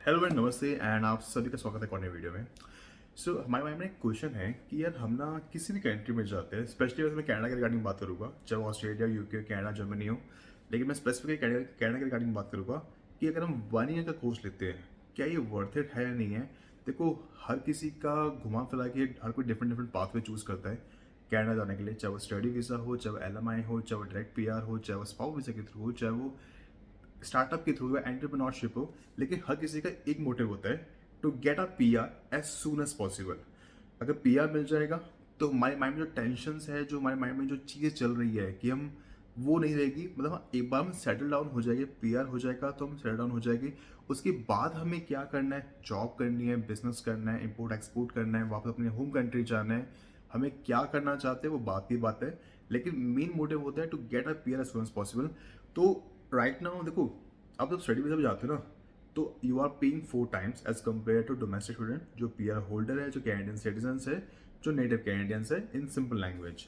Hello and नमस्ते and आप सभी का स्वागत है एक और नई वीडियो में। हमारे माइंड में एक क्वेश्चन है कि यार हम ना किसी भी कंट्री में जाते हैं, स्पेशली अगर मैं कनाडा के रिगार्डिंग बात करूँगा, चाहे वो ऑस्ट्रेलिया, यूके, कनाडा, जर्मनी हो। लेकिन मैं स्पेसिफिकली कनाडा के रिगार्डिंग बात करूँगा कि अगर हम 1 ईयर का कोर्स लेते हैं, क्या ये वर्थ इट है या नहीं है। देखो, हर किसी का घुमा फिरा के हर कोई डिफरेंट डिफरेंट पाथवे चूज़ करता है कनाडा जाने के लिए, चाहे वो स्टडी वीज़ा हो, चाहे वो LMI हो, चाहे वो डायरेक्ट PR हो, चाहे वो स्पाउस वीज़ा के थ्रू हो, चाहे वो स्टार्टअप के थ्रू या एंटरप्रेन्योरशिप हो। लेकिन हर किसी का एक मोटिव होता है, to get a PR as soon as possible. अगर PR मिल जाएगा तो हमारे माइंड में जो टेंशन है, जो हमारे माइंड में जो चीज़ें चल रही है कि हम, वो नहीं रहेगी। मतलब हाँ, एक बार हम सेटल डाउन हो जाएंगे, PR हो जाएगा तो हम सेटल डाउन हो जाएंगे। उसके बाद हमें क्या करना है, जॉब करनी है, बिजनेस करना है, इंपोर्ट एक्सपोर्ट करना है, वापस अपने होम कंट्री जाना है। हमें क्या करना चाहते हैं वो बात की बात है, लेकिन मेन मोटिव होता है to get a PR as soon as possible. तो राइट नाउ देखो, आप जब स्टडी वीजा पे जाते हो ना, तो you are paying 4 times as compare to domestic student जो PR होल्डर है, जो कैनेडियन सिटीजन है, जो नेटिव कैनेडियंस है, इन सिंपल लैंग्वेज।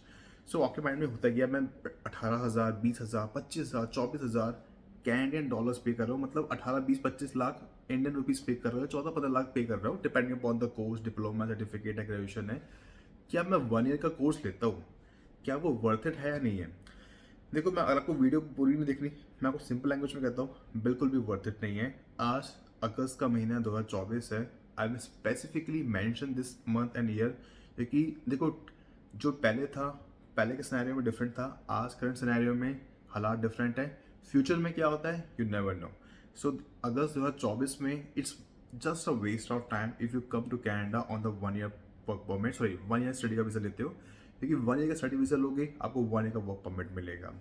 आपके माइंड में होता है कि यार मैं 18,000, 20,000, 25,000, 24,000 कैनेडियन डॉलर्स पे कर रहा हूँ, मतलब 18, 20, 25 लाख इंडियन रुपीज पे कर रहा हूँ, 14, 15 लाख पे कर रहा हूँ, depending upon the course, diploma, certificate है, ग्रेजुएशन है। क्या मैं 1 ईयर का कोर्स लेता हूँ, क्या वो वर्थ इट है या नहीं है। देखो, मैं अगर आपको वीडियो पूरी नहीं देखनी, मैं आपको सिंपल लैंग्वेज में कहता हूँ, बिल्कुल भी वर्थ इट नहीं है। आज अगस्त का महीना 2024 है। I will specifically mention this month and year, क्योंकि देखो, जो पहले था, पहले के सिनेरियो में डिफरेंट था, आज करंट सिनेरियो में हालात डिफरेंट है। फ्यूचर में क्या होता है यू नेवर नो। अगस्त 2024 में it's just a waste of time if you come to Canada on the 1 year work permit, sorry 1 year study का वीज़ा लेते हो, क्योंकि 1 ईयर का स्टडी वीज़ा लोगे आपको 1 ईयर का वर्क परमिट मिलेगा।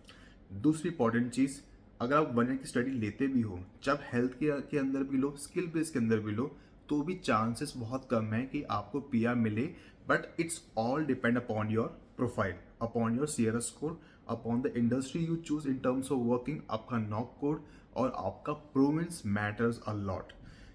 दूसरी इंपॉर्टेंट चीज़, अगर आप 1 ईयर की स्टडी लेते भी हो, जब हेल्थ के अंदर भी लो, स्किल बेस के अंदर भी लो, तो भी चांसेस बहुत कम है कि आपको PR मिले। But it's all depend upon your profile, upon your CRS score, upon the industry you choose in terms of working, आपका नॉक कोड और आपका प्रोविंस मैटर्स अ लॉट।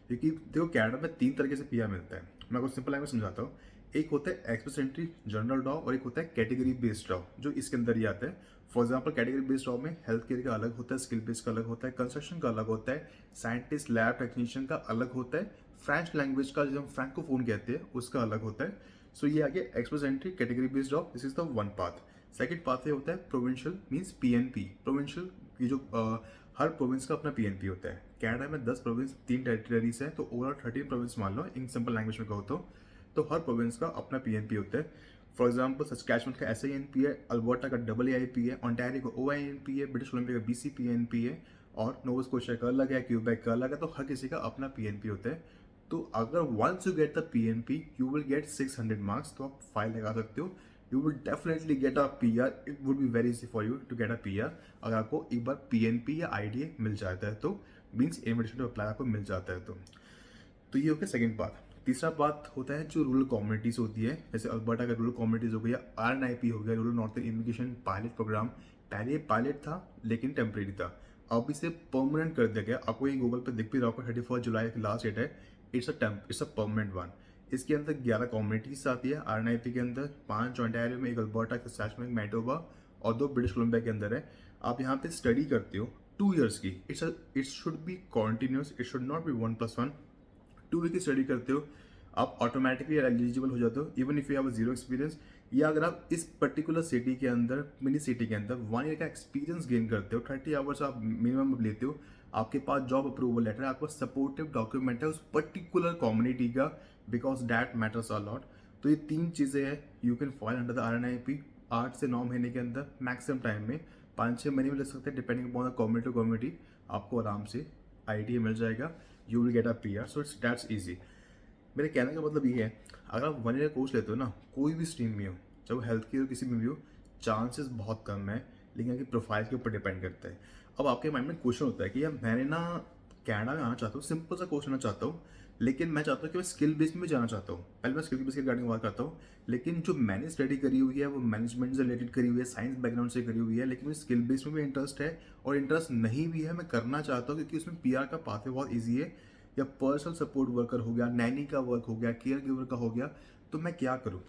क्योंकि देखो, कनाडा में 3 तरीके से PR मिलता है। मैं आपको सिंपल लैंग्वेज समझाता हूँ। एक होता है एक्सप्रेस एंट्री जनरल डॉ, और एक होता है कैटेगरी बेस्ड डॉ, जो इसके अंदर ही आता है। फॉर एग्जाम्पल, कैटेगरी बेस्ड डॉ में हेल्थ केयर का अलग होता है, स्किल बेस्ड का अलग होता है, कंस्ट्रक्शन का अलग होता है, साइंटिस्ट लैब टेक्नीशियन का अलग होता है, फ्रेंच लैंग्वेज का जो हम फ्रैंकोफोन कहते हैं उसका अलग होता है। ये आ गया express entry category based job, this is the one path. Second path ये होता है प्रोविंशियल, मींस PNP। प्रोविंशियल की जो हर प्रोविंस का अपना PNP होता है। कनाडा में 10 प्रोविंस, 3 टेरिटरीज है, तो ओवरऑल 13 प्रोविंस मान लो, इन सिंपल लैंग्वेज में कहो तो हर प्रोविंस का अपना PNP होता है। फॉर एग्जाम्पल, सस्कैचुअन का SINP है, अल्बर्टा का AAIP है, ओंटारियो का OINP है, ब्रिटिश कोलंबिया का BCPNP है, और नोवा स्कोशिया का अलग है, क्यूबेक का अलग है। तो हर किसी का अपना PNP होता है। तो अगर once you get the PNP you will get 600 marks, तो आप फाइल लगा सकते हो। You will definitely get a PR, it would be very easy for you to get a PR। अगर आपको एक बार PNP या IDA मिल जाता है तो मीन्स इन्विटेशन टू अप्लाई आपको मिल जाता है। तो ये हो गया सेकंड बात। तीसरा बात होता है जो रूरल कम्युनिटीज़ होती है, जैसे अल्बर्टा का रूरल कम्युनिटीज़ हो गया, RNIP हो गया, rural northern immigration pilot program. पहले ये पायलट था लेकिन टेम्परेरी था, अब इसे परमानेंट कर दिया गया। आपको ये गूगल पे दिख भी रहा होगा, 31 जुलाई की लास्ट डेट है। It's a permanent one. इसके अंदर 11 कम्युनिटीज आती है RNIP के अंदर, 5 ओंटारियो में, एक अल्बर्टा के सैस्कचुअन, मैनिटोबा, और 2 ब्रिटिश कोलंबिया के अंदर है। आप यहाँ पे स्टडी करते हो 2 ईयर्स की। It should be continuous, it should not be 1+1। 2 week की स्टडी करते हो, आप ऑटोमेटिकली एलिजिबल हो जाते हो, even if you have zero experience. या अगर आप इस पर्टिकुलर सिटी के अंदर, मिनी सिटी के अंदर 1 ईयर का एक्सपीरियंस गेन करते हो, 30 आवर्स आप मिनिमम लेते हो, आपके पास जॉब अप्रूवल लेटर है, आपका सपोर्टिव डॉक्यूमेंट है उस पर्टिकुलर कम्युनिटी का, because that matters a lot. तो ये 3 चीज़ें हैं, you can file under the RNIP 8 से 9 महीने के अंदर, मैक्सिमम टाइम में 5-6 महीने में ले सकते हैं, depending upon the community to community. आपको आराम से IDA मिल जाएगा, you will get a PR, so it's that's easy. मेरे कहने का मतलब ये है, अगर आप 1 ईयर कोर्स लेते हो ना, कोई भी स्ट्रीम में हो, चाहे वो हेल्थ केयर किसी में भी हो, चांसेस बहुत कम है, लेकिन आपकी प्रोफाइल के ऊपर डिपेंड करता है। अब आपके माइंड में क्वेश्चन होता है कि यार मैंने ना कनाडा में आना चाहता हूँ, सिंपल सा कोर्स लेना चाहता हूँ, लेकिन मैं चाहता हूँ कि मैं स्किल बेस में भी जाना चाहता हूँ। पहले मैं स्किल बेस के रिगार्डिंग बात करता हूँ। लेकिन जो मैंने स्टडी करी हुई है वो मैनेजमेंट से रिलेटेड करी हुई है, साइंस बैकग्राउंड से करी हुई है, लेकिन मुझे स्किल बेस में भी इंटरेस्ट है, और इंटरेस्ट नहीं भी है, मैं करना चाहता हूँ, क्योंकि उसमें PR का पाथवे बहुत ईजी है। या पर्सनल सपोर्ट वर्कर हो गया, नैनी का वर्क हो गया, केयर गिवर का हो गया। तो मैं क्या करूँ,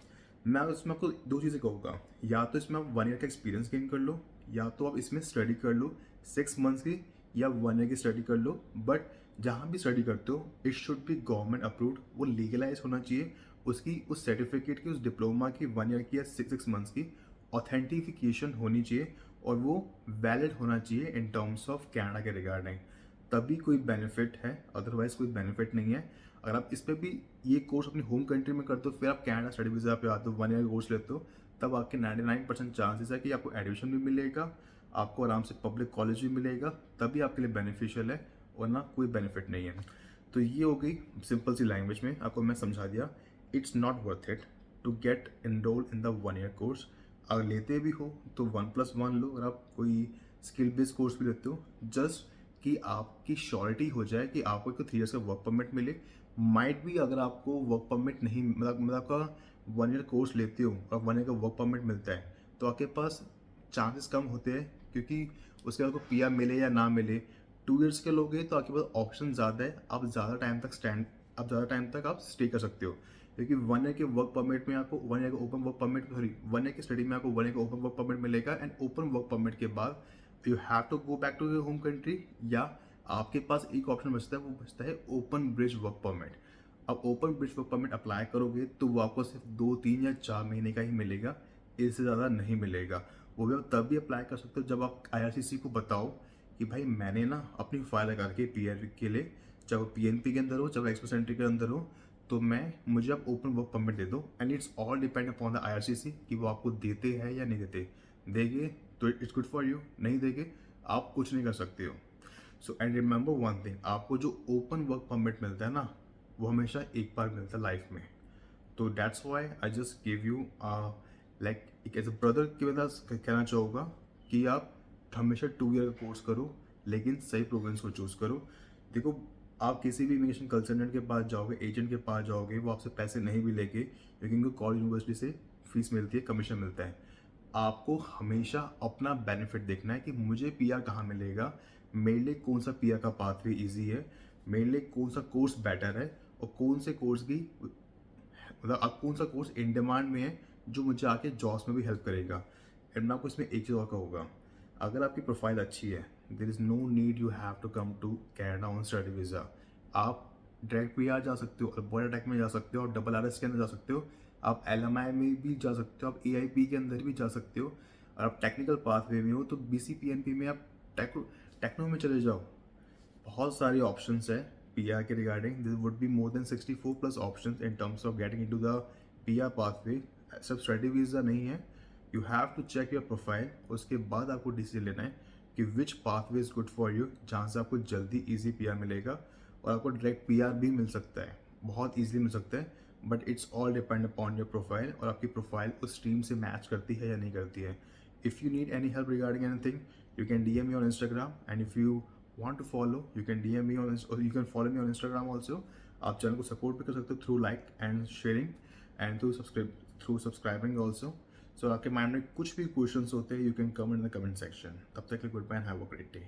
मैं उसमें आपको 2 चीज़ें कहूँगा, या तो इसमें आप 1 ईयर का एक्सपीरियंस गेन कर लो, या तो आप इसमें स्टडी कर लो 6 मंथ्स की, या 1 ईयर की स्टडी कर लो। बट जहाँ भी स्टडी करते हो it should B government approved, वो लीगलाइज होना चाहिए, उसकी उस सर्टिफिकेट की, उस डिप्लोमा की 1 ईयर की या 6 मंथ्स की ऑथेंटिफिकेशन होनी चाहिए और वो वैलिड होना चाहिए इन टर्म्स ऑफ कनाडा के रिगार्डिंग, तभी कोई बेनिफिट है, अदरवाइज कोई बेनिफिट नहीं है। अगर आप इस पे भी ये कोर्स अपनी होम कंट्री में करते हो, फिर आप कनाडा स्टडी वीज़ा पे आते हो, 1 ईयर कोर्स लेते हो, तब आपके 99% चांसेस है कि आपको एडमिशन भी मिलेगा, आपको आराम से पब्लिक कॉलेज भी मिलेगा, तभी आपके लिए बेनिफिशियल है, वरना कोई बेनिफिट नहीं है। तो ये हो गई सिंपल सी लैंग्वेज में, आपको मैं समझा दिया। It's not worth it to get enrol in the 1 year course. अगर लेते भी हो तो 1+1 लो, अगर आप कोई स्किल बेस्ड कोर्स भी लेते हो, जस्ट कि आपकी श्योरिटी हो जाए कि आपको 3 ईयर्स का वर्क परमिट मिले। माइट भी अगर आपको वर्क परमिट नहीं, मतलब आपका 1 ईयर कोर्स लेते हो और 1 ईयर का वर्क परमिट मिलता है, तो आपके पास चांसेस कम होते हैं, क्योंकि उसके बाद आपको पीआर मिले या ना मिले। 2 ईयर्स के लोगे तो आपके पास ऑप्शन ज़्यादा है, आप ज़्यादा टाइम तक आप स्टे कर सकते हो, क्योंकि 1 ईयर के वर्क परमिट में आपको 1 ईयर का open work permit, sorry 1 year की स्टडी में आपको 1 ईयर का ओपन वर्क परमिट मिलेगा, एंड ओपन वर्क परमिट के बाद you have to go back to your home country, या आपके पास एक ऑप्शन बचता है, वो बचता है ओपन ब्रिज वर्क परमिट। अब open bridge work permit apply करोगे तो वो आपको सिर्फ 2, 3 या 4 महीने का ही मिलेगा, इससे ज़्यादा नहीं मिलेगा। वो भी आप तब भी अप्लाई कर सकते हो जब आप आईआरसीसी को बताओ कि भाई मैंने ना अपनी फाइल लगा के पीआर के लिए, चाहे वो पीएनपी के अंदर हो, चाहे वो एक्सप्रेस एंट्री के अंदर हो, तो मुझे आप ओपन वर्क परमिट दे दो, and it's all depend upon the IRCC कि वो आपको देते हैं या नहीं देते। देंगे तो इट्स गुड फॉर यू, नहीं देंगे आप कुछ नहीं कर सकते हो। So and remember one thing, आपको जो ओपन वर्क परमिट मिलता है ना, वो हमेशा एक बार मिलता है लाइफ में। तो that's why I just give you like एक एज अ ब्रदर की वजह से कहना चाहूँगा कि आप हमेशा 2 ईयर का कोर्स करो, लेकिन सही प्रोग्राम्स को चूज़ करो। देखो, आप किसी भी इमिग्रेशन कंसल्टेंट के पास जाओगे, एजेंट के पास जाओगे, वो आपसे पैसे नहीं भी लेंगे, क्योंकि उनको कॉलेज यूनिवर्सिटी से फीस मिलती है, कमीशन मिलता है। आपको हमेशा अपना बेनिफिट देखना है कि मुझे पीआर कहाँ मिलेगा, मेरे लिए कौन सा पीआर का पाथवे ईजी है, मेरे लिए कौन सा कोर्स बेटर है, और कौन से कोर्स की, मतलब अब कौन सा कोर्स इन डिमांड में है जो मुझे आके जॉब्स में भी हेल्प करेगा। एंड मैं आपको इसमें एक चीज़ और कहूँगा, अगर आपकी प्रोफाइल अच्छी है, there is no need you have to come to Canada on study visa. आप डायरेक्ट पीआर जा सकते हो, बॉर्डर अटैक में जा सकते हो, और डबल आरएस के अंदर जा सकते हो, आप एलएमआई में भी जा सकते हो, आप एआईपी के अंदर भी जा सकते हो, और आप टेक्निकल पाथवे में हो तो बीसीपीएनपी में आप टेक्नो में चले जाओ। बहुत सारी ऑप्शंस है पीआर के regarding, this would be more than 64+ options in terms of getting into the PR pathway. सब स्टडी वीज़ा नहीं है, you have to check your profile, उसके बाद आपको डिसीजन लेना है कि which pathway is good for you, जहाँ से आपको जल्दी ईजी पीआर मिलेगा, और आपको डायरेक्ट पीआर भी मिल सकता है, बहुत ईजिली मिल सकता है, but it's all depend upon your profile, और आपकी प्रोफाइल उस स्ट्रीम से मैच करती है या नहीं करती है। If you need any help regarding anything, you can DM me on Instagram, and if you want to follow, you can DM me on, or you can follow me on Instagram also। आप channel को support भी कर सकते हो through like and sharing, and through subscribing also. So आपके mind में कुछ भी क्वेश्चंस होते हैं, you can comment in the comment section. तब तक के goodbye and have a great day.